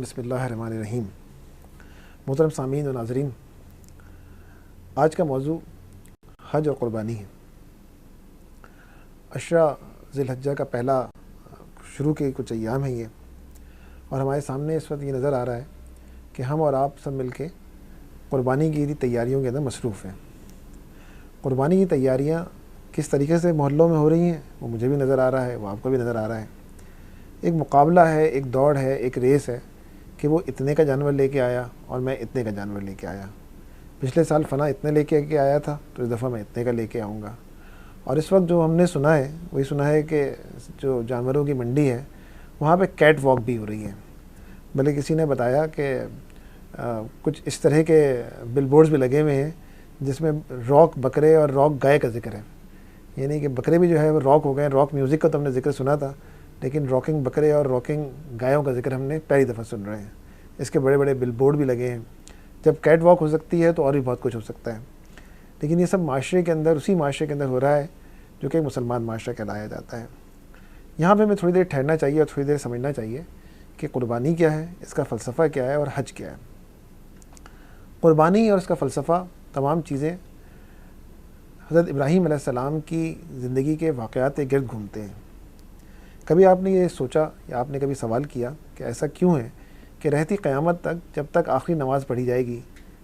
बिस्मिल्लाहिर्रहमानिर्रहीम। मोहतरम सामीन और नाज़रीन, आज का मौजू हज और क़ुरबानी है। अशरा ज़िलहज्जा का पहला शुरू के कुछ अय्याम है ये, और हमारे सामने इस वक्त ये नज़र आ रहा है कि हम और आप सब मिल के क़ुरबानी की तैयारियों के अंदर मसरूफ़ हैं। क़ुरबानी की तैयारियाँ किस तरीके से मोहल्लों में हो रही हैं वो मुझे भी नज़र आ रहा है, वो आपको भी नज़र आ रहा है। एक मुकाबला है, एक दौड़ है, एक रेस है कि वो इतने का जानवर लेके आया और मैं इतने का जानवर लेके आया। पिछले साल फ़ना इतने लेके आया था तो इस दफ़ा मैं इतने का लेके आऊँगा। और इस वक्त जो हमने सुना है वही सुना है कि जो जानवरों की मंडी है वहाँ पे कैट वॉक भी हो रही है। भले किसी ने बताया कि कुछ इस तरह के बिलबोर्ड्स भी लगे हुए हैं जिसमें रॉक बकरे और रॉक गाय का जिक्र है। यानी कि बकरे भी जो है वो रॉक हो गए। रॉक म्यूज़िक का तो हमने जिक्र सुना था, लेकिन रॉकिंग बकरे और रॉकिंग गायों का जिक्र हमने पहली दफ़ा सुन रहे हैं। इसके बड़े बड़े बिलबोर्ड भी लगे हैं। जब कैट वॉक हो सकती है तो और भी बहुत कुछ हो सकता है। लेकिन ये सब माशरे के अंदर, उसी माशरे के अंदर हो रहा है जो कि मुसलमान माशरा कहलाया जाता है। यहाँ पे हमें थोड़ी देर ठहरना चाहिए और थोड़ी देर समझना चाहिए कि क़ुरबानी क्या है, इसका फ़लसफ़ा क्या है और हज क्या है। क़ुरबानी और इसका फ़लसफ़ा तमाम चीज़ें हज़रत इब्राहीम अलैहिस्सलाम की ज़िंदगी के वाक़यात के गिर्द घूमते हैं। कभी आपने ये सोचा या आपने कभी सवाल किया कि ऐसा क्यों है कि रहती क़यामत तक, जब तक आखिरी नमाज़ पढ़ी जाएगी,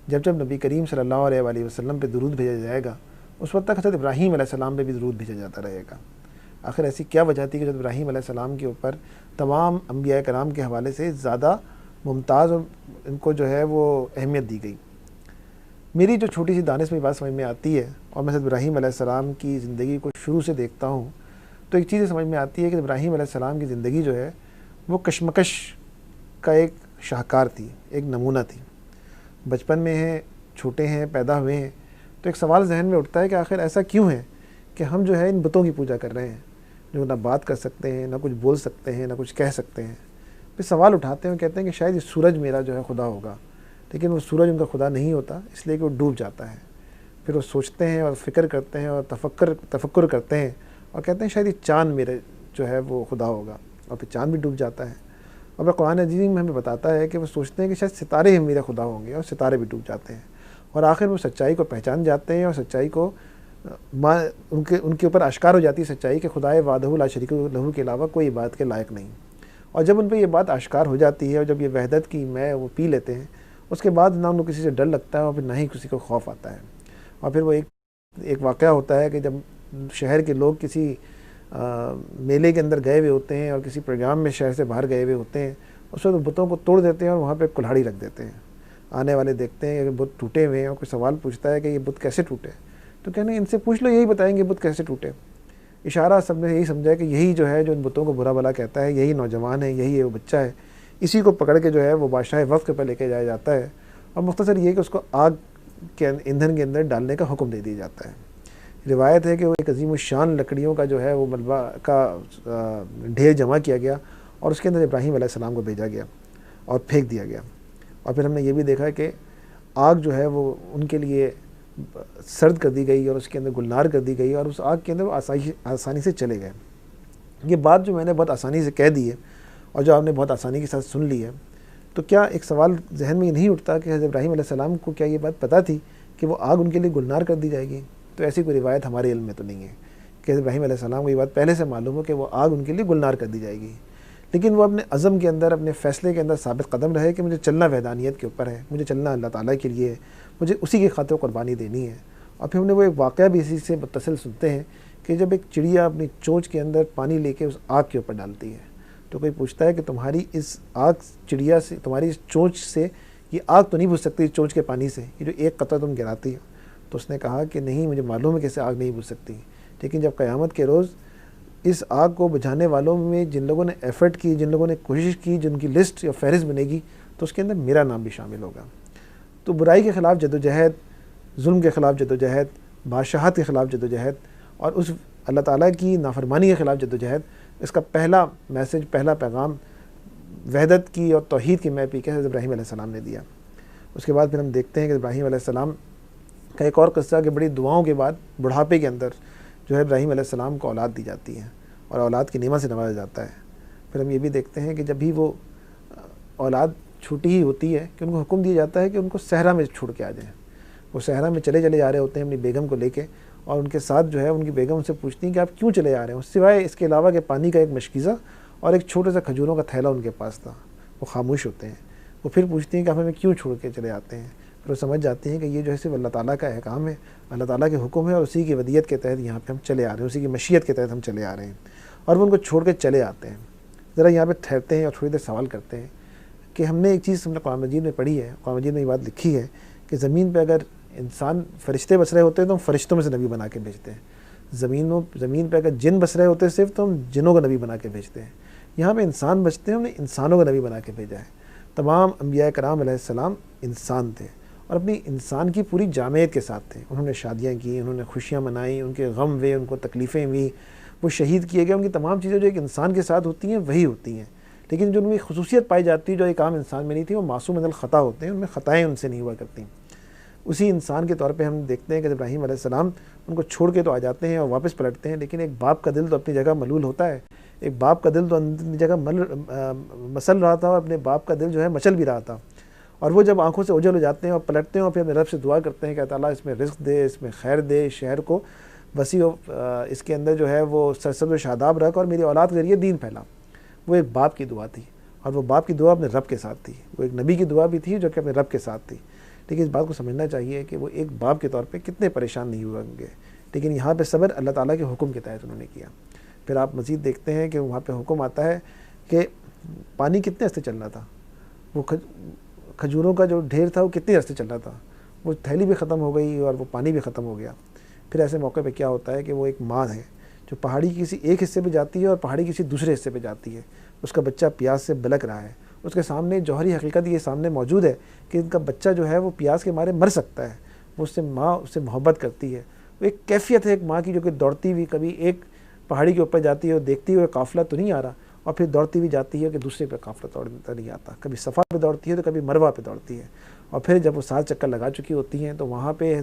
जब जब नबी करीम सल्लल्लाहु अलैहि वसल्लम पे दुरूद भेजा जाएगा, उस वक्त तक हज़रत इब्राहीम अलैहिस्सलाम पे भी दुरूद भेजा जाता रहेगा। आखिर ऐसी क्या वजह थी कि हज़रत इब्राहीम अलैहिस्सलाम के ऊपर तमाम अंबिया कराम के हवाले से ज़्यादा मुमताज़ और इनको जो है वो अहमियत दी गई। मेरी जो छोटी सी दानिश में बात समझ में आती है और मैं हज़रत इब्राहीम अलैहिस्सलाम की ज़िंदगी को शुरू से देखता हूँ तो एक चीज़ समझ में आती है कि इब्राहीम अलैहिस्सलाम की ज़िंदगी जो है वो कशमकश का एक शाहकार थी, एक नमूना थी। बचपन में हैं, छोटे हैं, पैदा हुए हैं, तो एक सवाल जहन में उठता है कि आखिर ऐसा क्यों है कि हम जो है इन बुतों की पूजा कर रहे हैं जो ना बात कर सकते हैं, ना कुछ बोल सकते हैं, ना कुछ कह सकते हैं। फिर सवाल उठाते हैं और कहते हैं कि शायद ये सूरज मेरा जो है खुदा होगा, लेकिन वो सूरज उनका खुदा नहीं होता, इसलिए कि वो डूब जाता है। फिर वो सोचते हैं और फ़िक्र करते हैं और तफक्कुर करते हैं और कहते हैं शायद ये चाँद मेरे जो है वो खुदा होगा, और फिर चाँद भी डूब जाता है। और फिर कुरान अजीम में हमें बताता है कि वो सोचते हैं कि शायद सितारे ही मेरे खुदा होंगे, और सितारे भी डूब जाते हैं। और आखिर वो सच्चाई को पहचान जाते हैं और सच्चाई को उनके ऊपर आश्कार हो जाती है सच्चाई कि खुदाए वादहु ला शरीक लहू के अलावा कोई इबादत के लायक नहीं। और जब उन पर यह बात आश्कार हो जाती है और जब ये वहदत की मैं वो पी लेते हैं, उसके बाद ना उनको किसी से डर लगता है और फिर ना ही किसी को खौफ आता है। और फिर वो एक वाक़या होता है कि जब शहर के लोग किसी मेले के अंदर गए हुए होते हैं और किसी प्रोग्राम में शहर से बाहर गए हुए होते हैं, उस वक्त बुतों को तोड़ देते हैं और वहाँ पे कुल्हाड़ी रख देते हैं। आने वाले देखते हैं कि बुत टूटे हुए हैं और कोई सवाल पूछता है कि ये बुत कैसे टूटे, तो कहने इनसे पूछ लो, यही बताएंगे बुत कैसे टूटे। इशारा सब ने यही समझा कि यही जो है जो इन बुतों को बुरा भला कहता है, यही नौजवान है, यही है वो बच्चा है। इसी को पकड़ के जो है वो बादशाह वक्त पर लेके जाया जाता है और मुख्तसर ये कि उसको आग के ईंधन के अंदर डालने का हुक्म दे दिया जाता है। रिवायत है कि वो एक अजीम शान लकड़ियों का जो है वो मलबा का ढेर जमा किया गया और उसके अंदर इब्राहीम अलैहिस्सलाम को भेजा गया और फेंक दिया गया। और फिर हमने ये भी देखा कि आग जो है वो उनके लिए सर्द कर दी गई और उसके अंदर गुलनार कर दी गई और उस आग के अंदर वो आसानी से चले गए। ये बात जो मैंने बहुत आसानी से कह दी है और जो आपने बहुत आसानी के साथ सुन ली है, तो क्या एक सवाल जहन में नहीं उठता कि हज़रत इब्राहीम अलैहिस्सलाम को क्या ये बात पता थी कि वो आग उनके लिए गुलनार कर दी जाएगी? तो ऐसी कोई रिवायत हमारे इल्म में तो नहीं है कि हज़रत इब्राहीम अलैहिस्सलाम को ये बात पहले से मालूम हो कि वो आग उनके लिए गुलनार कर दी जाएगी। लेकिन वो अपने अज़म के अंदर, अपने फ़ैसले के अंदर साबित कदम रहे कि मुझे चलना वहदानियत के ऊपर है, मुझे चलना अल्लाह ताला के लिए है, मुझे उसी की खातिर क़ुरबानी देनी है। और फिर हमने वो एक वाक़या भी इसी से मुत्तसिल सुनते हैं कि जब एक चिड़िया अपनी चोंच के अंदर पानी लेके उस आग के ऊपर डालती है, तो कोई पूछता है कि तुम्हारी इस आग चिड़िया से, तुम्हारी इस चोंच से ये आग तो नहीं बुझ सकती, चोंच के पानी से ये जो एक कतरा तुम गिराती हो? तो उसने कहा कि नहीं, मुझे मालूम है कैसे आग नहीं बुझ सकती, लेकिन जब क़यामत के रोज़ इस आग को बुझाने वालों में जिन लोगों ने एफ़र्ट की, जिन लोगों ने कोशिश की, जिनकी लिस्ट या फ़हरिस्त बनेगी, तो उसके अंदर मेरा नाम भी शामिल होगा। तो बुराई के ख़िलाफ़ जदोजहद, जुल्म के ख़िलाफ़ जदोजहद, बादशाहत के ख़िलाफ़ जदोजहद और उस अल्लाह ताला की नाफरमानी के ख़िलाफ़ जदोजहद, इसका पहला मैसेज, पहला पैगाम वहदत की और तौहीद की मैं पी के हज़रत इब्राहीम अलैहिस्सलाम ने दिया। उसके बाद फिर हम देखते हैं कि इब्राहीम अलैहिस्सलाम का एक और किस्सा कि बड़ी दुआओं के बाद बुढ़ापे के अंदर जो है इब्राहीम अलैहिस्सलाम को औलाद दी जाती है और औलाद की नेमत से नवाजा जाता है। फिर हम ये भी देखते हैं कि जब भी वो औलाद छोटी ही होती है कि उनको हुक्म दिया जाता है कि उनको सहरा में छोड़ के आ जाएँ। वो सहरा में चले जा रहे होते हैं अपनी बेगम को लेके, और उनके साथ जो है उनकी बेगम उनसे पूछती हैं कि आप क्यों चले जा रहे हो, सिवाय इसके अलावा कि पानी का एक मशकीज़ा और एक छोटा सा खजूरों का थैला उनके पास था। वो खामोश होते हैं। वो फिर पूछती हैं कि आप हमें क्यों छोड़ के चले जाते हैं। फिर वो समझ जाती हैं कि ये जो है सिर्फ अल्लाह ताला का अहकाम है, अल्लाह ताला के हुक्म है, और उसी की वदियत के तहत यहाँ पे हम चले आ रहे हैं, उसी की मशीयत के तहत हम चले आ रहे हैं। और वो उनको छोड़ के चले आते हैं। ज़रा यहाँ पे ठहरते हैं और थोड़ी देर सवाल करते हैं कि हमने एक चीज़ हमने कुरान मजीद में पढ़ी है, कुरान मजीद में ये बात लिखी है कि ज़मीन पे अगर इंसान फरिश्ते बस रहे होते हैं तो हम फरिश्तों में से नबी बना के भेजते हैं। ज़मीन पे अगर जिन बस रहे होते हैं सिर्फ, तो हम जिनों को नबी बना के भेजते हैं। यहाँ पे इंसान बचते हैं, हमने इंसानों को नबी बना के भेजा है। तमाम अम्बिया कराम अलैहिस्सलाम इंसान थे और अपनी इंसान की पूरी जामियत के साथ थे। उन्होंने शादियाँ की, उन्होंने खुशियाँ मनाई, उनके गम हुए, उनको तकलीफ़ें हुई, वो शहीद किए गए। उनकी तमाम चीज़ें जो एक इंसान के साथ होती हैं वही होती हैं, लेकिन जो उनकी खसूसियत पाई जाती है जो एक आम इंसान में नहीं थी, वो मासूम मिनल ख़ता होते हैं, उनमें ख़ताएँ उनसे नहीं हुआ करती। उसी इंसान के तौर पे हम देखते हैं कि इब्राहीम अलैहिस्सलाम उनको छोड़ के तो आ जाते हैं और वापस पलटते हैं, लेकिन एक बाप का दिल तो अपनी जगह मलूल होता है। एक बाप का दिल तो अपनी जगह मसल रहा था और अपने बाप का दिल जो है मचल भी रहा था। और वो जब आंखों से ओझल हो जाते हैं और पलटते हैं और फिर अपने रब से दुआ करते हैं कि अल्लाह ताला इसमें रिज़्क़ दे, इसमें खैर दे, शहर को वसी इसके अंदर जो है वो सरसब्ज़ व शादाब रख, और मेरी औलाद के ज़रिए दीन फैला। वो एक बाप की दुआ थी, और वो बाप की दुआ अपने रब के साथ थी। वो एक नबी की दुआ भी थी जो कि अपने रब के साथ थी। लेकिन इस बात को समझना चाहिए कि वो एक बाप के तौर पे कितने परेशान नहीं हुए होंगे, लेकिन यहाँ पे सब्र अल्लाह ताला के हुक्म के तहत उन्होंने किया। फिर आप मज़ीद देखते हैं कि वहाँ पे हुक्म आता है कि पानी कितने अर्से चल रहा था, वो खजूरों का जो ढेर था वो कितने अर्से चल रहा था, वो थैली भी ख़त्म हो गई और वो पानी भी ख़त्म हो गया। फिर ऐसे मौके पे क्या होता है कि वो एक माँ है जो पहाड़ी की किसी एक हिस्से पे जाती है और पहाड़ी किसी दूसरे हिस्से पे जाती है। उसका बच्चा प्यास से बिलक रहा है, उसके सामने जौहरी हकीकत ये सामने मौजूद है कि इनका बच्चा जो है वो प्यास के मारे मर सकता है। वो उससे माँ उससे मोहब्बत करती है। वो एक कैफियत है एक माँ की जो कि दौड़ती हुई कभी एक पहाड़ी के ऊपर जाती है और देखती हुई काफ़िला तो नहीं आ रहा, और फिर दौड़ती हुई जाती है कि दूसरे पर काफ़िला दौड़ता नहीं आता। कभी सफ़ा पे दौड़ती है तो कभी मरवा पे दौड़ती है, और फिर जब वो 7 चक्कर लगा चुकी होती हैं तो वहाँ पे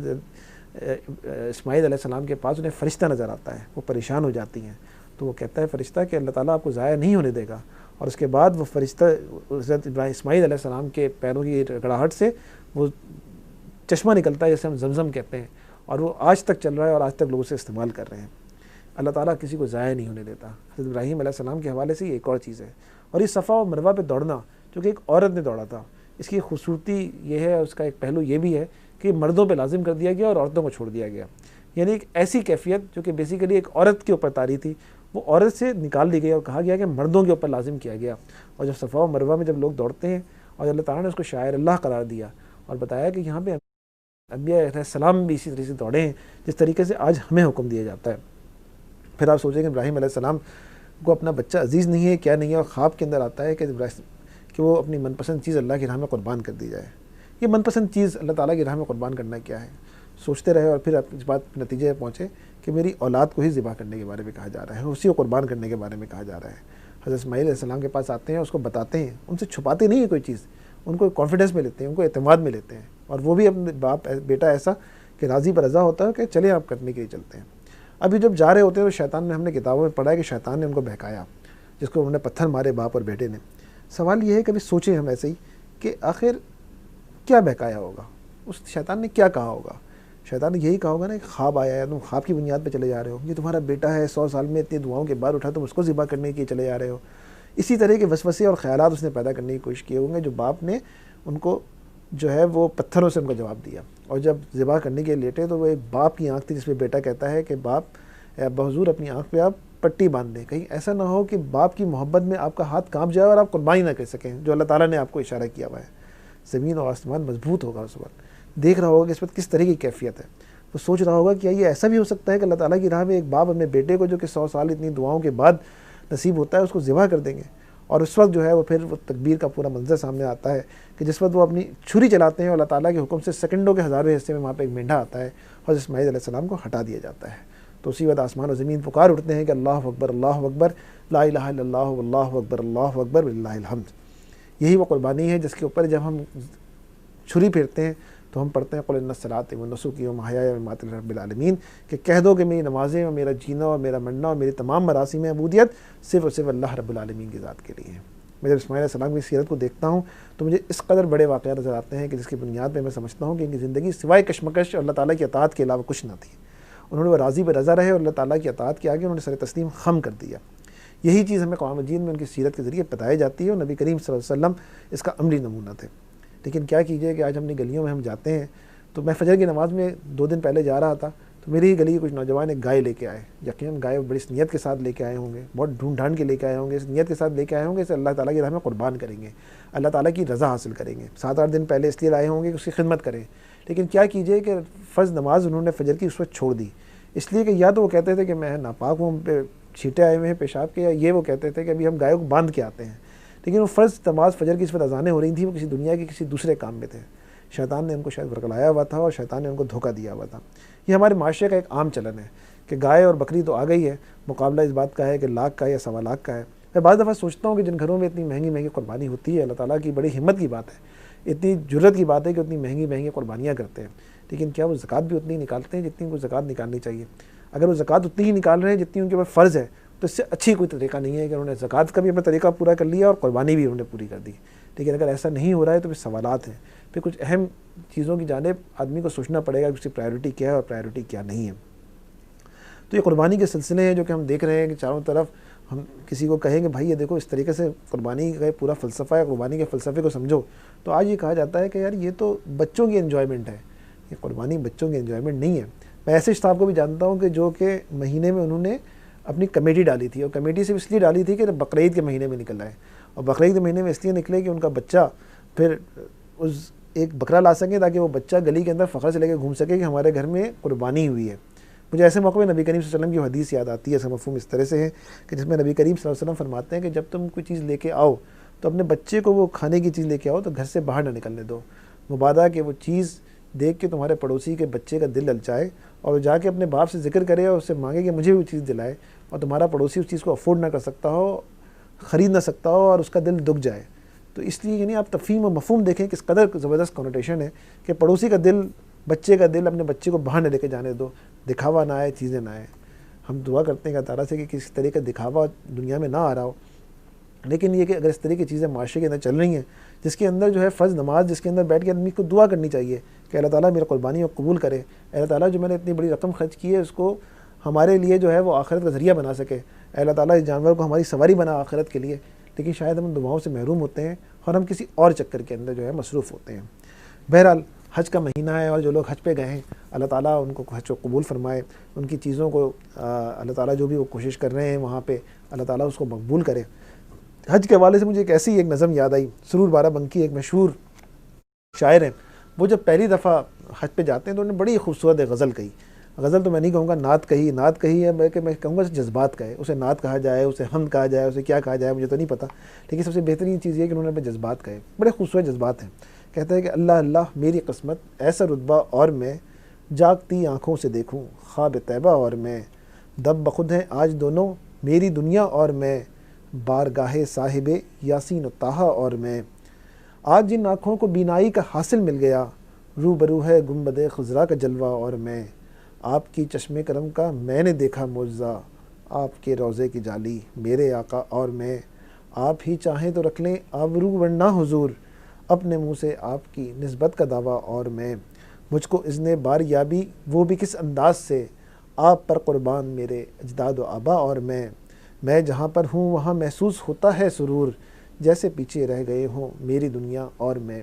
इस्माईल अलैहिस्सलाम के पास उन्हें फ़रिश्ता नज़र आता है। वो परेशान हो जाती हैं, तो वो कहता है फ़रिश्ता कि अल्लाह ताला आपको ज़ाया नहीं होने देगा। और उसके बाद वो फ़रिश्ता इस्माईल अलैहिस्सलाम के पैरों की गड़ाहट से वो चश्मा निकलता है, जैसे हम ज़मज़म कहते हैं, और वो आज तक चल रहा है और आज तक लोग उसे इस्तेमाल कर रहे हैं। अल्लाह ताला किसी को ज़ाया नहीं होने देता। हज़रत इब्राहीम अलैहिस्सलाम के हवाले से ये एक और चीज़ है। और इस सफ़ा और मरवा पे दौड़ना जो कि एक औरत ने दौड़ा था, इसकी खूबसूरती ये है, उसका एक पहलू ये भी है कि मर्दों पे लाजिम कर दिया गया और औरतों को छोड़ दिया गया। यानी एक ऐसी कैफियत जो कि बेसिकली एक औरत के ऊपर तारी थी, वो औरत से निकाल दी गई और कहा गया कि मर्दों के ऊपर लाजिम किया गया। और जब सफ़ा और मरवा में जब लोग दौड़ते हैं और अल्लाह ताला ने उसको शायर अल्लाह करार दिया और बताया कि यहाँ पे अंबिया अलैहिस्सलाम भी इसी तरीके से दौड़े हैं जिस तरीके से आज हमें हुक्म दिया जाता है। फिर आप सोचेंगे इब्राहीम अलैहिस्सलाम को अपना बच्चा अजीज़ नहीं है, क्या नहीं है, और ख्वाब के अंदर आता है कि वो अपनी मनपसंद चीज़ अल्लाह की राह में कुर्बान कर दी जाए। ये मनपसंद चीज़ अल्लाह ताला की राह में कुर्बान करना क्या है, सोचते रहे और फिर आप इस बात नतीजे पहुँचे कि मेरी औलाद को ही ज़िबा करने के बारे में कहा जा रहा है, उसी को कुर्बान करने के बारे में कहा जा रहा है। हज़रत इस्माईल अलैहिस्सलाम के पास आते हैं, उसको बताते हैं, उनसे छुपाते नहीं है कोई चीज़, उनको कॉन्फिडेंस में लेते हैं, उनको एतमाद में लेते हैं, और वो भी अपने बेटा ऐसा कि राज़ी पर रज़ा होता है कि चले आप करने के लिए चलते हैं। अभी जब जा रहे होते हैं तो शैतान ने, हमने किताबों में पढ़ा है कि शैतान ने उनको बहकाया, जिसको उन्होंने पत्थर मारे बाप और बेटे ने। सवाल ये है, कभी सोचें हम ऐसे ही कि आखिर क्या बहकाया होगा, उस शैतान ने क्या कहा होगा। शैतान ने यही कहा होगा ना कि ख्वाब आया है, तुम ख्वाब की बुनियाद पे चले जा रहे हो, ये तुम्हारा बेटा है, 100 साल में इतनी दुआओं के बाद उठा, तुम उसको ज़िबा करने के लिए चले जा रहे हो। इसी तरह के वसवसे और ख्यालात उसने पैदा करने की कोशिश किए होंगे, जो बाप ने उनको जो है वो पत्थरों से उनको जवाब दिया। और जब ज़िबा करने के लिए लेटे तो वो एक बाप की आँख थी जिसमें बेटा कहता है कि बाप हुज़ूर अपनी आँख पे आप पट्टी बांध दें, कहीं ऐसा ना हो कि बाप की मोहब्बत में आपका हाथ कांप जाए और आप कुर्बानी ना कर सकें, जो अल्लाह ताला ने आपको इशारा किया हुआ है। ज़मीन और आसमान मजबूत होगा उस वक्त, देख रहा होगा कि इस वक्त किस तरह की कैफियत है। वो सोच रहा होगा कि क्या ये ऐसा भी हो सकता है कि अल्लाह ताला की राह में एक बाप अपने बेटे को, जो कि 100 साल इतनी दुआओं के बाद नसीब होता है, उसको ज़िबा कर देंगे। और उस वक्त जो है वो फिर वो तकबीर का पूरा मंजर सामने आता है कि जिस वक्त वो अपनी छुरी चलाते हैं और अल्लाह ताला के हुक्म से सेकंडों के हज़ारों हिस्से में वहाँ पे एक मेंढा आता है और इस्माईल अलैहिस्सलाम को हटा दिया जाता है। तो उसी वक्त आसमान और ज़मीन पुकार उठते हैं कि अल्लाह अकबर, अल्लाह अकबर, ला इलाहा इल्लल्लाह, वल्लाहु अकबर, अल्लाहु अकबर, वलिल्लाहिल हम्द। यही वो कुर्बानी है जिसके ऊपर जब हम छुरी फेरते हैं तो हम पढ़ते हैं कुल इन्ना सलाती व नुसुकी व महयाया व ममाती लिल्लाहि रब्बिल आलमीन, कि कह दो कि मेरी नमाज़ें और मेरा जीना और मेरा मरना और मेरी तमाम मरासिम अबूदियत सिर्फ़ और सिर्फ अल्लाह रब्बुल आलमीन की ज़ात के लिए है। मैं जब इस्माइल अलैहिस्सलाम की सीरत को देखता हूँ तो मुझे इस कदर बड़े वाक़यात नज़र आते हैं कि जिसकी बुनियाद पर मैं समझता हूँ कि इनकी ज़िंदगी सिवाय कशमकश और अल्लाह ताला की अताअत के अलावा कुछ ना थी। उन्होंने वो राज़ी पे रज़ा रहे और अल्लाह ताला की अताअत के आगे उन्होंने सर तस्लीम खम कर दिया। यही चीज़ हमें कुरान मजीद में उनकी सीरत के ज़रिए बताई जाती है और नबी करीम सल्लल्लाहु अलैहि वसल्लम इसका अमली नमूना थे। लेकिन क्या कीजिए कि आज अपनी गलियों में हम जाते हैं तो मैं फजर की नमाज़ में 2 दिन पहले जा रहा था तो मेरी ही गली के कुछ नौजवान एक गाय लेके आए। यकीनन गाय बड़ी इस नीयत के साथ लेके आए होंगे, बहुत ढूंढ ढांड के लेके आए होंगे, इस नीयत के साथ लेके आए होंगे इसे अल्लाह ताला की राह में कुर्बान करेंगे, अल्लाह ताला की रज़ा हासिल करेंगे। 7-8 दिन पहले इसलिए लाए होंगे कि उसकी खिदमत करें। लेकिन क्या कीजिए कि फ़र्ज़ नमाज उन्होंने फजर की उस वक्त छोड़ दी, इसलिए कि या तो वो कहते थे कि मैं नापाक हूँ, पे छींटे आए हुए हैं पेशाब के, या ये वो कहते थे कि अभी हम गाय को बांध के आते हैं। लेकिन वो फ़र्ज़ नमाज फजर की इस वक्त अज़ानें हो रही थी, वो किसी दुनिया के किसी दूसरे काम में थे। शैतान ने उनको शायद भड़कलाया हुआ था और शैतान ने उनको धोखा दिया हुआ था। ये हमारे माशरे का एक आम चलन है कि गाय और बकरी तो आ गई है, मुकाबला इस बात का है कि लाख का या 1.25 लाख का है। मैं बाज़ दफ़ा सोचता हूँ कि जिन घरों में इतनी महंगी महंगी कुर्बानी होती है, अल्लाह ताला की बड़ी हिम्मत की बात है, इतनी जुर्रत की बात है कि उतनी महंगी महंगी कुर्बानियाँ करते हैं। लेकिन क्या वो ज़कात भी उतनी निकालते हैं जितनी उनको ज़कात निकालनी चाहिए? अगर वो ज़कात उतनी ही निकाल रहे हैं जितनी उनके ऊपर फ़र्ज़ है तो इससे अच्छी कोई तरीका नहीं है कि उन्होंने ज़कात का भी अपना तरीका पूरा कर लिया और कुर्बानी भी उन्होंने पूरी कर दी। लेकिन अगर ऐसा नहीं हो रहा है तो फिर सवालात हैं, फिर कुछ अहम चीज़ों की जानिब आदमी को सोचना पड़ेगा कि उसकी प्रायोरिटी क्या है और प्रायोरिटी क्या नहीं है। तो ये कुर्बानी के सिलसिले हैं जो कि हम देख रहे हैं कि चारों तरफ हम किसी को कहेंगे भाई ये देखो इस तरीके से कुर्बानी का पूरा फ़लसफ़ा है, कुर्बानी के फ़लसफ़े को समझो, तो आज ये कहा जाता है कि यार ये तो बच्चों की एन्जॉयमेंट है, ये कुर्बानी बच्चों की एन्जॉयमेंट नहीं है। मैं ऐसे साहब को भी जानता हूँ कि जो कि महीने में उन्होंने अपनी कमेटी डाली थी, और कमेटी सिर्फ इसलिए डाली थी कि बकरीद के महीने में निकल आए, और बकरीद के महीने में इसलिए निकले कि उनका बच्चा फिर उस एक बकरा ला सके ताकि वो बच्चा गली के अंदर फ़ख्र से लेकर घूम सके कि हमारे घर में कुर्बानी हुई है। मुझे ऐसे मौके में नबी करीम सल्लल्लाहु अलैहि वसल्लम की हदीस याद आती है। इसका मफ़हूम इस तरह से है कि जिसमें नबी करीम सल्लल्लाहु अलैहि वसल्लम फरमाते हैं कि जब तुम कोई चीज़ लेके आओ तो अपने बच्चे को वो खाने की चीज़ लेके आओ तो घर से बाहर ना निकलने दो, मुबादा कि वो चीज़ देख के तुम्हारे पड़ोसी के बच्चे का दिल ललचाए और जाके अपने बाप से जिक्र करे और उससे मांगे कि मुझे भी वो चीज़ दिलाए, और तुम्हारा पड़ोसी उस चीज़ को अफोर्ड ना कर सकता हो, ख़रीद ना सकता हो और उसका दिल दुख जाए। तो इसलिए यानी आप तफ़हीम और मफ़हूम देखें किस कदर ज़बरदस्त कॉनोटेशन है कि पड़ोसी का दिल, बच्चे का दिल, अपने बच्चे को बाहर न लेके जाने दो, दिखावा ना आए, चीज़ें ना आए। हम दुआ करते हैं अल्लाह ताला से कि किसी तरह का दिखावा दुनिया में ना आ रहा हो। लेकिन ये कि अगर इस तरह की चीज़ें माशरे के अंदर चल रही हैं जिसके अंदर जो है फ़र्ज़ नमाज, जिसके अंदर बैठ के आदमी को दुआ करनी चाहिए कि अल्लाह ताला मेरी कुर्बानी को कबूल करे, अल्लाह ताला जो मैंने इतनी बड़ी रकम खर्च की है उसको हमारे लिए जो है वो आखिरत का ज़रिया बना सके, अल्लाह ताला इस जानवर को हमारी सवारी बना आखिरत के लिए। लेकिन शायद हम दुआओं से महरूम होते हैं और हम किसी और चक्कर के अंदर जो है मसरूफ़ होते हैं। बहरहाल हज का महीना है और जो लोग हज पे गए हैं अल्लाह ताला उनको हज को कबूल फ़रमाए, उनकी चीज़ों को अल्लाह ताला जो भी वो कोशिश कर रहे हैं वहाँ पे अल्लाह ताला उसको मकबूल करे। हज के हवाले से मुझे एक ऐसी एक नज़म याद आई, सुरूर बाराबंकी एक मशहूर शायर हैं, वो जब पहली दफ़ा हज पे जाते हैं तो उन्होंने बड़ी खूबसूरत गज़ल कही। गज़ल तो मैं नहीं कहूँगा, नात कही है, बल्कि मैं कहूँगा जज्बात का है। उसे नात कहा जाए, उसे हमद कहा जाए, उसे क्या कहा जाए मुझे तो नहीं पता, लेकिन सबसे बेहतरीन चीज़ ये कि उन्होंने अपने जज्बात कहे, बड़े खूबसूरत जज्बात हैं। कहते हैं कि अल्लाह अल्लाह मेरी किस्मत ऐसा रुतबा और मैं जागती आँखों से देखूँ ख्वाब तैबा, और मैं दब बखुद हैं आज दोनों मेरी दुनिया और मैं, बारगाहे साहिबे यासीन ताहा और मैं। आज जिन आँखों को बीनाई का हासिल मिल गया, रूबरू है गुंबदे खुजरा का जलवा और मैं। आपकी चश्मे करम का मैंने देखा मुआज़ा, आपके रोज़े की जाली मेरे आका और मैं। आप ही चाहें तो रख लें आबरू वरना हुजूर, अपने मुँह से आपकी निस्बत का दावा और मैं। मुझको इज़्ने बार याबी वो भी किस अंदाज से, आप पर कुर्बान मेरे अजदाद व आबा और मैं जहाँ पर हूँ वहाँ महसूस होता है सुरूर, जैसे पीछे रह गए हों मेरी दुनिया और मैं।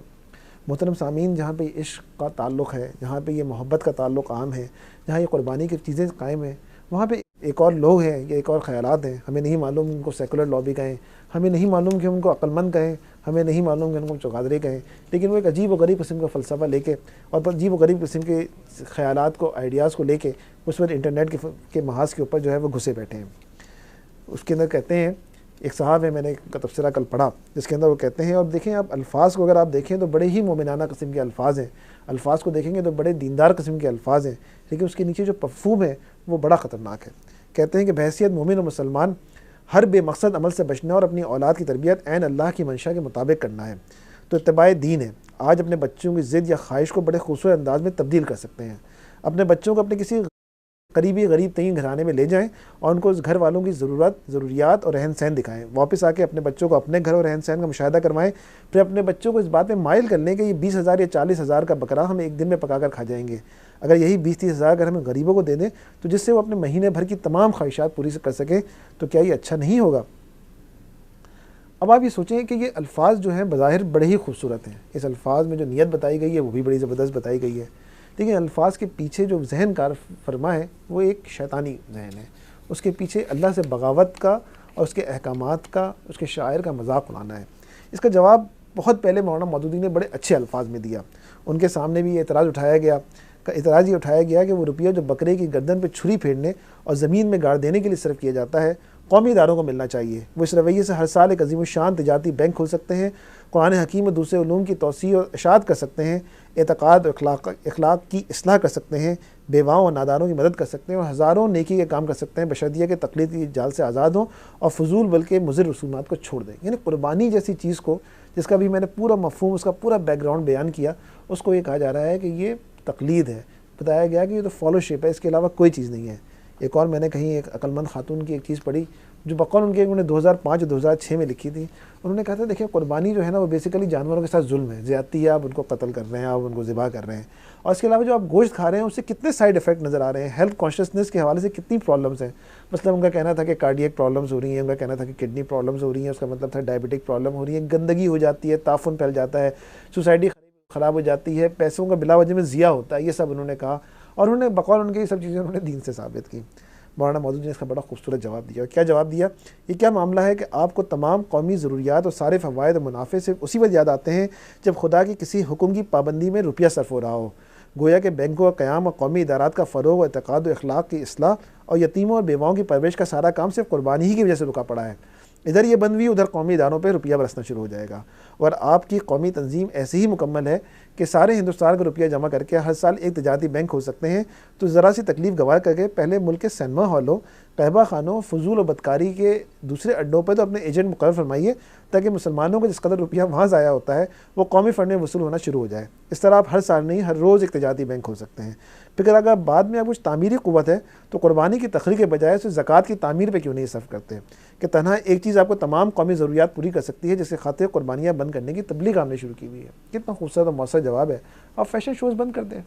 मोहतरम सामीन, जहाँ पे इश्क़ का ताल्लुक़ है, जहाँ पे ये मोहब्बत का ताल्लुक़ आम है, जहाँ ये कुर्बानी की चीज़ें कायम हैं, वहाँ पे एक और लोग हैं या एक और ख़यालात हैं। हमें नहीं मालूम उनको सेकुलर लॉबी कहें, हमें नहीं मालूम कि उनको अक्लमंद कहें, हमें नहीं मालूम कि उनको चौगादरे कहें, लेकिन वो एक अजीब व गरीब किस्म का फ़लसफ़ा लेके और अजीब व गरीब किस्म के ख़यालात को, आइडियाज़ को लेके उस वक्त इंटरनेट के महाज के ऊपर जो है वो घुसे बैठे हैं। उसके अंदर कहते हैं, एक साहब है, मैंने का तफसीरा कल पढ़ा, जिसके अंदर वो कहते हैं, और देखें आप अल्फाज को अगर आप देखें तो बड़े ही मोमिनाना किस्म के अल्फाज हैं, अल्फाज को देखेंगे तो बड़े दीनदार किस्म के अल्फाज हैं, लेकिन उसके नीचे जो मफ़हूम है वो बड़ा ख़तरनाक है। कहते हैं कि बहैसियत मोमिन और मुसलमान हर बेमकसद अमल से बचना और अपनी औलाद की तरबियत ऐन अल्लाह की मंशा के मुताबिक करना है, तो इत्तिबाए दीन है। आज अपने बच्चों की ज़िद या ख्वाहिश को बड़े खूबसूरत अंदाज में तब्दील कर सकते हैं। अपने बच्चों को अपने किसी करीबी गरीब तरीन घराने में ले जाएं और उनको उस घर वालों की ज़रूरियात और रहन सहन दिखाएं। वापस आके अपने बच्चों को अपने घर और रहन सहन का मुशाहिदा करवाएं। फिर अपने बच्चों को इस बात में माइल कर लें कि ये 20,000 या 40,000 का बकरा हम एक दिन में पका कर खा जाएंगे। अगर यही 20-30 हज़ार अगर हमें गरीबों को दे दें तो जिससे वो अपने महीने भर की तमाम ख्वाहिशात पूरी कर सकें, तो क्या ये अच्छा नहीं होगा? अब आप ये सोचें कि ये अल्फाज जो हैं बज़ाहिर बड़े ही खूबसूरत हैं। इस अल्फाज में जो नीयत बताई गई है वो भी बड़ी ज़बरदस्त बताई गई है, लेकिन अल्फाज के पीछे जो जहन कार फरमा है वो एक शैतानी जहन है। उसके पीछे अल्लाह से बगावत का और उसके अहकामात का, उसके शायर का मजाक उड़ाना है। इसका जवाब बहुत पहले मौलाना मौदूदी ने बड़े अच्छे अल्फाज में दिया। उनके सामने भी ये एतराज़ उठाया गया ये उठाया गया कि वो रुपया जो बकरे की गर्दन पर छुरी फेरने और ज़मीन में गाड़ देने के लिए सर्फ किया जाता है, कौमी इदारों को मिलना चाहिए। वो इस रवैये से हर साल एक अजीम शान तिजारती बैंक खोल सकते हैं, कुरान हकीम और दूसरे उलूम की तौसीह और इशाअत कर सकते हैं, एतक़ाद और अखलाक की इस्लाह कर सकते हैं, बेवाओं और नादारों की मदद कर सकते हैं और हज़ारों नेकी के काम कर सकते हैं, बशर्तिया के तक़लीद की जाल से आज़ाद हों और फजूल बल्कि मुज़िर रसूमात को छोड़ दें। यानी कुर्बानी जैसी चीज़ को, जिसका भी मैंने पूरा मफ़हूम, उसका पूरा बैकग्राउंड बयान किया, उसको ये कहा जा रहा है कि ये तक़लीद है। बताया गया कि ये तो फॉलोशिप है, इसके अलावा कोई चीज़ नहीं है। एक और मैंने कहीं एक अक्लमंद खातून की एक चीज़ पढ़ी जो बकौल उन्होंने 2005 और 2006 में लिखी थी। उन्होंने कहा था देखिए कुर्बानी जो है ना वो बेसिकली जानवरों के साथ जुल्म है, ज़्यादती है, आप उनको कत्ल कर रहे हैं, आप उनको ज़िबा कर रहे हैं। और इसके अलावा जो आप गोश्त खा रहे हैं उससे कितने साइड इफ़ेक्ट नज़र आ रहे हैं, हेल्थ कॉन्शियसनेस के हवाले से कितनी प्रॉब्लम्स हैं। मतलब उनका कहना था कि कार्डियक प्रॉब्लम्स हो रही हैं, उनका कहना था कि किडनी प्रॉब्लम्स हो रही हैं, उसका मतलब था डायबिटिक प्रॉब्लम हो रही है, गंदगी हो जाती है, ताफुन फैल जाता है, सोसाइटी ख़राब हो जाती है, पैसों का बिला वजह में ज़िया होता है। ये सब उन्होंने कहा और उन्होंने बकौल उनके ये सब चीज़ें उन्होंने दीन से साबित की। मौलाना मौदूदी ने इसका बड़ा खूबसूरत जवाब दिया। क्या जवाब दिया? ये क्या मामला है कि आपको तमाम कौमी ज़रूरियात और सारे फ़वाइद और मुनाफे से उसी वक्त याद आते हैं जब खुदा की किसी हुक्म की पाबंदी में रुपया सर्फ हो रहा हो। गोया के बैंकों का क़याम और कौमी इदारात का फ़रोग़ और एतक़ाद और अखलाक की इस्लाह और यतीमों और बेवाओं की परवरिश का सारा काम सिर्फ कुर्बानी ही की वजह से रुका पड़ा है। इधर ये बंद हुई, उधर कौमी इदारों पर रुपया बरसना शुरू हो जाएगा। और आपकी कौमी तंजीम ऐसी ही मुकम्मल है कि सारे हिंदुस्तान का रुपया जमा करके हर साल एक तजारती बैंक हो सकते हैं। तो ज़रा सी तकलीफ़ गवार करके पहले मुल्क के सिनेमा हॉलों, कहबा खानों, फजूल और बदकारी के दूसरे अड्डों पर तो अपने एजेंट मुकर्रर फरमाइए ताकि मुसलमानों को जिस कदर रुपया वहाँ ज़ाया होता है वो कौमी फ़ंड में वसूल होना शुरू हो जाए। इस तरह आप हर साल नहीं, हर रोज़ एक तजारती बैंक हो सकते हैं। फिर अगर बाद में आप कुछ तामीरी क़ुव्वत है तो कुर्बानी की तखरीक के बजाय उसे ज़कात की तामीर पर क्यों नहीं सर्फ करते कि तनहा एक चीज़ आपको तमाम कौमी ज़रूरियात पूरी कर सकती है, जिसके खातिर कुर्बानियाँ बंद करने की तबलीग हमने शुरू की हुई है। कितना खूबसूरत और मौसर जवाब है। आप फैशन शोज़ बंद कर दें,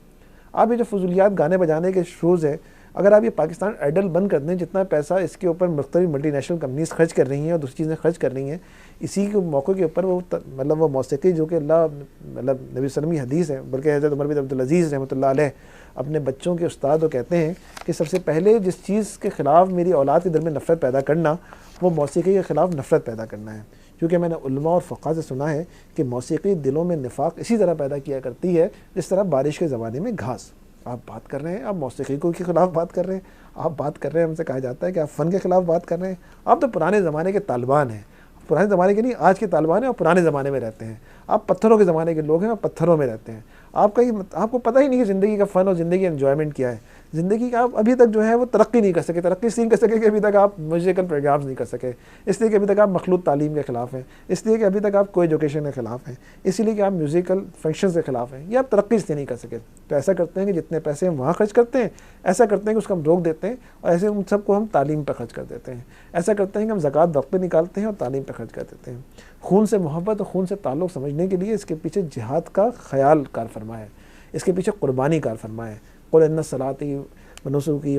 आप ये जो फजूलियात गाने बजाने के शोज़ हैं, अगर आप ये पाकिस्तान आइडल बंद कर दें, जितना पैसा इसके ऊपर मुख्तलिफ मल्टीनेशनल कंपनीज खर्च कर रही हैं और दूसरी चीज़ें खर्च कर रही हैं, इसी के मौके के ऊपर वो मतलब वो मौसीकी जो कि अल्लाह मतलब नबी सल्लम की हदीस है, बल्कि हज़रत उमर बिन अब्दुल अज़ीज़ रहमतुल्लाह अलैह अपने बच्चों के उस्ताद वो कहते हैं कि सबसे पहले जिस चीज़ के ख़िलाफ़ मेरी औलाद के दिल में नफ़रत पैदा करना वो मौसीकी के ख़िलाफ़ नफ़रत पैदा करना है। क्योंकि मैंने उलमा और फ़ुक़हा से सुना है कि मौसीकी दिलों में निफाक इसी तरह पैदा किया करती है जिस तरह बारिश के ज़माने में घास। आप बात कर रहे हैं, आप मौसीकी के ख़िलाफ़ बात कर रहे हैं, आप बात कर रहे हैं, हमसे कहा जाता है कि आप फ़न के ख़िलाफ़ बात कर रहे हैं। आप तो पुराने ज़माने के तालिबान हैं, पुराने ज़माने के नहीं, आज के तालिबान हैं और पुराने ज़माने में रहते हैं। आप पत्थरों के ज़माने के लोग हैं और पत्थरों में रहते हैं। आपको पता ही नहीं कि ज़िंदगी का फ़न और ज़िंदगी एन्जॉयमेंट क्या है। ज़िंदगी का आप अभी तक जो है वो तरक्की नहीं कर सके। तरक्की इसलिए कर सके कि अभी तक आप म्यूज़िकल प्रोग्राम्स नहीं कर सके, इसलिए कि अभी तक आप मखलूत तालीम के ख़िलाफ़ हैं, इसलिए कि अभी तक आप को एजुकेशन के ख़िलाफ़ हैं, इसीलिए कि आप म्यूज़िकल फंक्शन के ख़िलाफ़ हैं, या आप तरक्की इसलिए नहीं कर सके। तो ऐसा करते हैं कि जितने पैसे हम वहाँ खर्च करते हैं, ऐसा करते हैं कि उसको हम रोक देते हैं और ऐसे उन सबको हम तालीम पर खर्च कर देते हैं। ऐसा करते हैं कि हम ज़कात वक्त पर निकालते हैं और तालीम पर खर्च कर देते हैं। खून से मोहब्बत और खून से ताल्लुक़ समझने के लिए इसके पीछे जिहाद का ख़याल कार फरमा है, इसके पीछे कुर्बानी कार फरमा है। कुल इन्ना सलाती व नुसुकी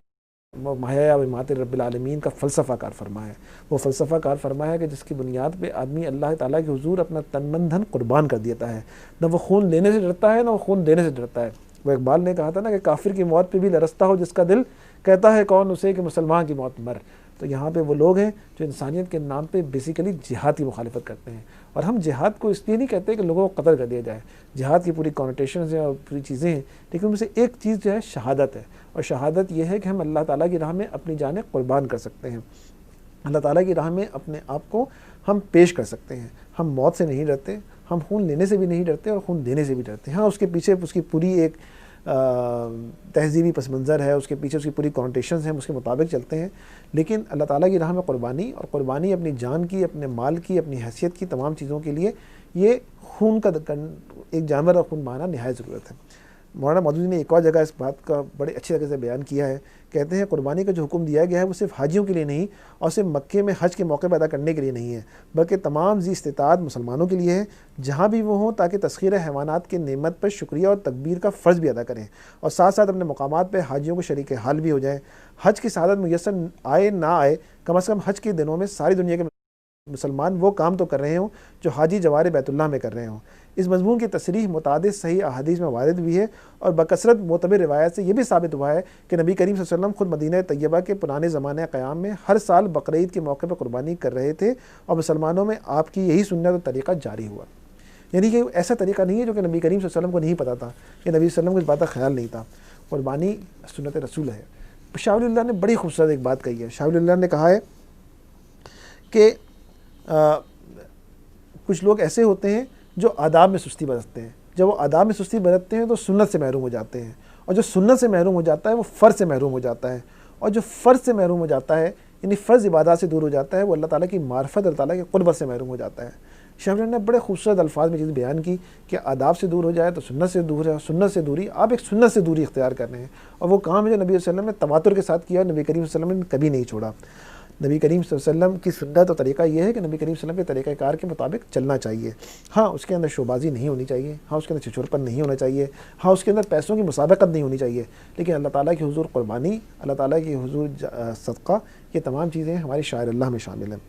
व महया व ममाती रब्बिल आलमीन का फ़लसफ़ा कार फरमा है। वो फ़लसफ़ा कार फरमा है कि जिसकी बुनियाद पे आदमी अल्लाह ताला के हुजूर अपना तन मन धन कुर्बान कर देता है। न वो खून लेने से डरता है, न वो खून देने से डरता है। वो इकबाल ने कहा था ना कि काफिर की मौत पे भी लरसता हो जिसका दिल, कहता है कौन उसे कि मुसलमान की मौत मर। तो यहाँ पे वो लोग हैं जो इंसानियत के नाम पे बेसिकली जिहाद की मुखालिफत करते हैं। और हम जिहाद को इसलिए नहीं कहते कि लोगों को कत्ल कर दिया जाए, जिहाद की पूरी कॉनोटेशन है और पूरी चीज़ें हैं, लेकिन उनमें से एक चीज़ जो है शहादत है। और शहादत यह है कि हम अल्लाह ताला की राह में अपनी जानें कुर्बान कर सकते हैं, अल्लाह ताला की राह में अपने आप को हम पेश कर सकते हैं। हम मौत से नहीं डरते, हम खून लेने से भी नहीं डरते और खून देने से भी डरते हैं। हाँ, उसके पीछे उसकी पूरी एक तहज़ीबी पस मंज़र है, उसके पीछे उसकी पूरी कॉन्टेशंस हैं, उसके मुताबिक चलते हैं। लेकिन अल्लाह ताला की राह में कुर्बानी, और कुर्बानी अपनी जान की, अपने माल की, अपनी हैसियत की, तमाम चीज़ों के लिए ये खून का एक जानवर का खून बहाना नहायत ज़रूरत है। मौलाना मौदूदी ने एक और जगह इस बात का बड़े अच्छी तरह से बयान किया है। कहते हैं कुर्बानी का जो हुक्म दिया गया है वो सिर्फ हाजियों के लिए नहीं और सिर्फ मक्के में हज के मौके पर अदा करने के लिए नहीं है, बल्कि तमाम ज़ी इस्तिताअत मुसलमानों के लिए है, जहाँ भी वो हों, ताकि तस्खीर हैवानात के नेमत पर शुक्रिया और तकबीर का फ़र्ज़ भी अदा करें और साथ साथ अपने मकामात पर हाजियों को शरीक हाल भी हो जाएँ। हज की सआदत मुयस्सर आए ना आए, कम अज़ कम हज के दिनों में सारी दुनिया के मुसलमान वो काम तो कर रहे हों जो हाजी जवार बैतुल्लाह में कर रहे हों। इस मज़मून की तसरीह मुतादिद सही अहादीस में वारिद भी है और बकसरत मोतबर रिवायत से यह भी साबित हुआ है कि नबी करीम सल्लल्लाहु अलैहि वसल्लम ख़ुद मदीना तैयबा के पुराने ज़माने क़याम में हर साल बकरीद के मौके पर कुर्बानी कर रहे थे और मुसलमानों में आपकी यही सुन्नत और तरीक़ा जारी हुआ। यानी कि ऐसा तरीक़ा नहीं है जो कि नबी करीम सल्लल्लाहु अलैहि वसल्लम को नहीं पता था, या नबी सल्लल्लाहु अलैहि वसल्लम को इस बात का ख्याल नहीं था। कुर्बानी सुन्नत रसूल है। शाह वली अल्लाह ने बड़ी खूबसूरत एक बात कही है। शाह वली अल्लाह ने कहा है कि कुछ लोग ऐसे होते हैं जो आदाब में सुस्ती बरतते हैं। जब वो आदाब में सुस्ती बरतते हैं तो सुन्नत से महरूम हो जाते हैं, और जो सुन्नत से महरूम हो जाता है वो फ़र्ज़ से महरूम हो जाता है, और जो फ़र्ज़ से महरूम हो जाता है यानी फ़र्ज़ इबादत से दूर हो जाता है, वो अल्लाह ताला की मार्फत, अल्लाह ताला की क़ुर्बत से महरूम हो जाता है। शाह ने बड़े खूबसूरत अल्फाज में चीज़ बयान की कि आदाब से दूर हो जाए तो सुन्नत से दूर है, सुन्नत से दूरी, आप एक सुन्नत से दूरी इख्तियार कर रहे हैं, और वो काम है जो नबी वसल्लम ने तवातुर के साथ किया, नबी करीम वसल्लम ने कभी नहीं छोड़ा। नबी करीम वसल्लम की सुन्नत और तरीक़ा यह है कि नबी करीम वसल्लम के तरीक़ाकार के मुताबिक चलना चाहिए। हाँ, उसके अंदर शोबाजी नहीं होनी चाहिए, हाँ उसके अंदर छिछोरपन नहीं होना चाहिए, हाँ उसके अंदर पैसों की मुसाबकत नहीं होनी चाहिए, लेकिन अल्लाह ताला की हुज़ूर क़ुरबानी, अल्लाह ताला की हुज़ूर सदक़ा, ये तमाम चीज़ें हमारी शायर अल्लाह में शामिल हैं।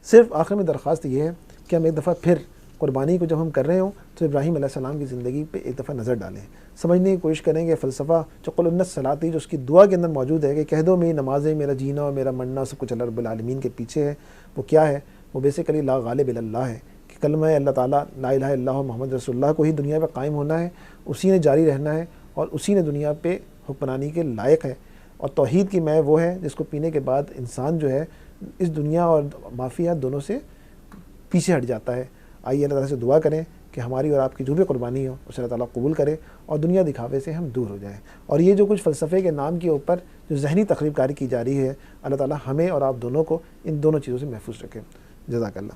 सिर्फ आखिर में दरख्वास्त ये है कि हम एक दफ़ा फिर कुर्बानी को जब हम कर रहे हों तो इब्राहीम अलैहिस्सलाम की ज़िंदगी पे एक दफ़ा नज़र डालें, समझने की कोशिश करेंगे। फ़लसफ़ा जो क़ुल सलाती, जो उसकी दुआ के अंदर मौजूद है कि कह दो मेरी नमाज़ें, मेरा जीना और मेरा मरना सब कुछ अल्लाह रब्बुल आलमीन के पीछे है, वो क्या है? वो बेसिकली ला गालिब इल्लल्लाह है कि कलमा अल्लाह ताला ला इलाहा इल्लल्लाह मुहम्मद रसूलुल्लाह को ही दुनिया पर कायम होना है, उसी ने जारी रहना है और उसी ने दुनिया पर हुक्मरानी के लायक है। और तौहीद की मैं वो है जिसको पीने के बाद इंसान जो है इस दुनिया और माफिया दोनों से पीछे हट जाता है। आइए अल्लाह ताला से दुआ करें कि हमारी और आपकी जो भी कुर्बानी हो उसे अल्लाह ताला कबूल करे और दुनिया दिखावे से हम दूर हो जाएं। और ये जो कुछ फ़लसफ़े के नाम के ऊपर जो ज़हनी तक़रीबकारी की जा रही है, अल्लाह ताला हमें और आप दोनों को इन दोनों चीज़ों से महफूज रखें। जज़ाकल्लाह।